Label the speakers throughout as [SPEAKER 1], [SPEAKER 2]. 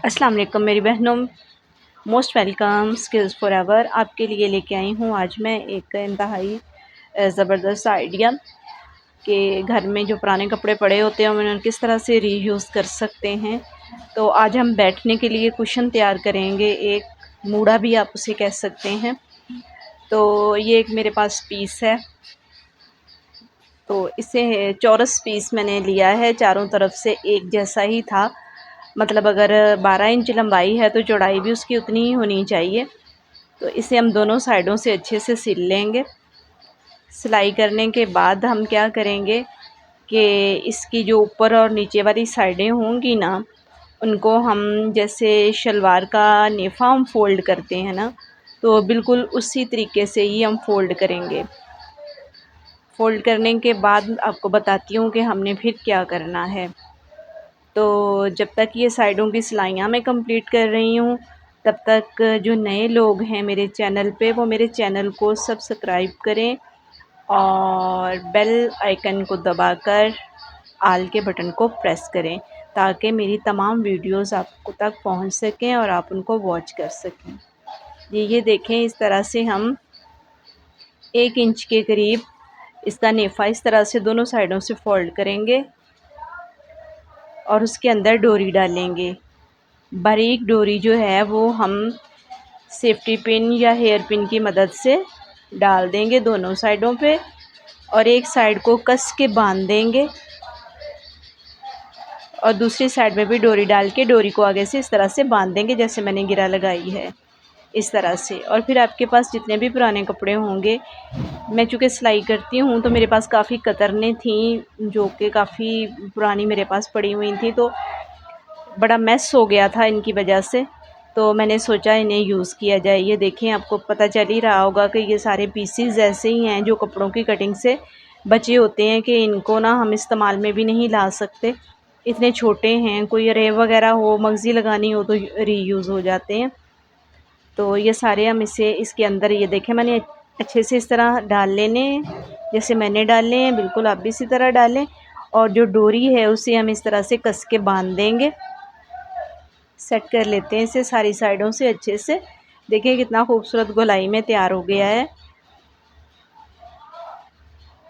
[SPEAKER 1] अस्सलाम वालेकुम मेरी बहनों, मोस्ट वेलकम स्किल्स फॉरएवर। आपके लिए लेके आई हूँ आज मैं एक इंतहाई ज़बरदस्त आइडिया कि घर में जो पुराने कपड़े पड़े होते हैं उन्हें किस तरह से रीयूज़ कर सकते हैं। तो आज हम बैठने के लिए कुशन तैयार करेंगे, एक मूढ़ा भी आप उसे कह सकते हैं। तो ये एक मेरे पास पीस है, तो इसे चौरस पीस मैंने लिया है, चारों तरफ से एक जैसा ही था। मतलब अगर 12 इंच लंबाई है तो चौड़ाई भी उसकी उतनी ही होनी चाहिए। तो इसे हम दोनों साइडों से अच्छे से सिल लेंगे। सिलाई करने के बाद हम क्या करेंगे कि इसकी जो ऊपर और नीचे वाली साइडें होंगी ना, उनको हम जैसे शलवार का नेफा हम फ़ोल्ड करते हैं ना, तो बिल्कुल उसी तरीके से ही हम फ़ोल्ड करेंगे। फ़ोल्ड करने के बाद आपको बताती हूँ कि हमने फिर क्या करना है। तो जब तक ये साइडों की सिलाइयाँ मैं कंप्लीट कर रही हूँ, तब तक जो नए लोग हैं मेरे चैनल पे, वो मेरे चैनल को सब्सक्राइब करें और बेल आइकन को दबाकर आल के बटन को प्रेस करें, ताकि मेरी तमाम वीडियोस आपको तक पहुंच सकें और आप उनको वॉच कर सकें। ये देखें, इस तरह से हम 1 इंच के करीब इसका नेफा इस तरह से दोनों साइडों से फोल्ड करेंगे और उसके अंदर डोरी डालेंगे। बारीक डोरी जो है वो हम सेफ्टी पिन या हेयर पिन की मदद से डाल देंगे दोनों साइडों पे, और एक साइड को कस के बांध देंगे और दूसरी साइड में भी डोरी डाल के डोरी को आगे से इस तरह से बांध देंगे जैसे मैंने गिरा लगाई है, इस तरह से। और फिर आपके पास जितने भी पुराने कपड़े होंगे, मैं चूँकि सिलाई करती हूँ तो मेरे पास काफ़ी कतरनें थी जो कि काफ़ी पुरानी मेरे पास पड़ी हुई थी, तो बड़ा मेस हो गया था इनकी वजह से। तो मैंने सोचा इन्हें यूज़ किया जाए। ये देखें, आपको पता चल ही रहा होगा कि ये सारे पीसीज ऐसे ही हैं जो कपड़ों की कटिंग से बचे होते हैं कि इनको ना हम इस्तेमाल में भी नहीं ला सकते, इतने छोटे हैं। कोई रेव वगैरह हो, मगज़ी लगानी हो तो रीयूज़ हो जाते हैं। तो ये सारे हम इसे इसके अंदर, ये देखें, मैंने अच्छे से इस तरह डाल लेने जैसे मैंने डाले हैं, बिल्कुल आप भी इसी तरह डालें। और जो डोरी है उसे हम इस तरह से कस के बांध देंगे। सेट कर लेते हैं इसे सारी साइडों से अच्छे से। देखिए कितना खूबसूरत गोलाई में तैयार हो गया है।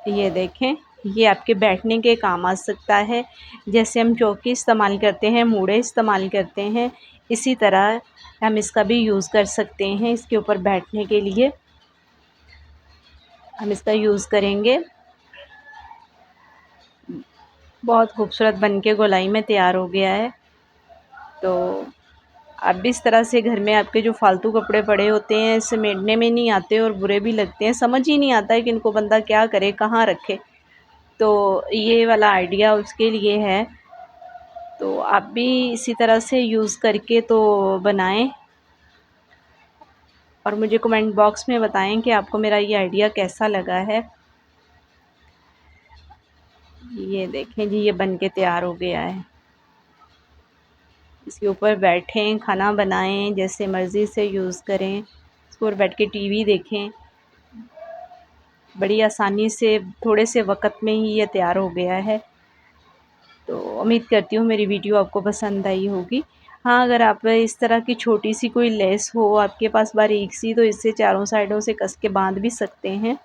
[SPEAKER 1] ये देखें, ये आपके बैठने के काम आ सकता है। जैसे हम चौकी इस्तेमाल करते हैं, मूढ़े इस्तेमाल करते हैं, इसी तरह हम इसका भी यूज़ कर सकते हैं। इसके ऊपर बैठने के लिए हम इसका यूज़ करेंगे। बहुत खूबसूरत बन के गोलाई में तैयार हो गया है। तो अब भी इस तरह से घर में आपके जो फालतू कपड़े पड़े होते हैं, समेटने में नहीं आते और बुरे भी लगते हैं, समझ ही नहीं आता है कि इनको बंदा क्या करे, कहाँ रखे। तो ये वाला आइडिया उसके लिए है। तो आप भी इसी तरह से यूज़ करके तो बनाएं और मुझे कमेंट बॉक्स में बताएं कि आपको मेरा ये आइडिया कैसा लगा है। ये देखें जी, ये बन के तैयार हो गया है। इसके ऊपर बैठें, खाना बनाएं, जैसे मर्ज़ी से यूज़ करें। इसके ऊपर बैठ के टीवी देखें, बड़ी आसानी से थोड़े से वक़्त में ही ये तैयार हो गया है। तो उम्मीद करती हूँ मेरी वीडियो आपको पसंद आई होगी। हाँ, अगर आप इस तरह की छोटी सी कोई लेस हो आपके पास बारीक सी, तो इससे चारों साइडों से कस के बांध भी सकते हैं।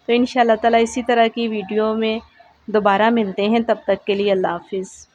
[SPEAKER 1] तो इंशाल्लाह ताला इसी तरह की वीडियो में दोबारा मिलते हैं, तब तक के लिए अल्लाह हाफ़िज़।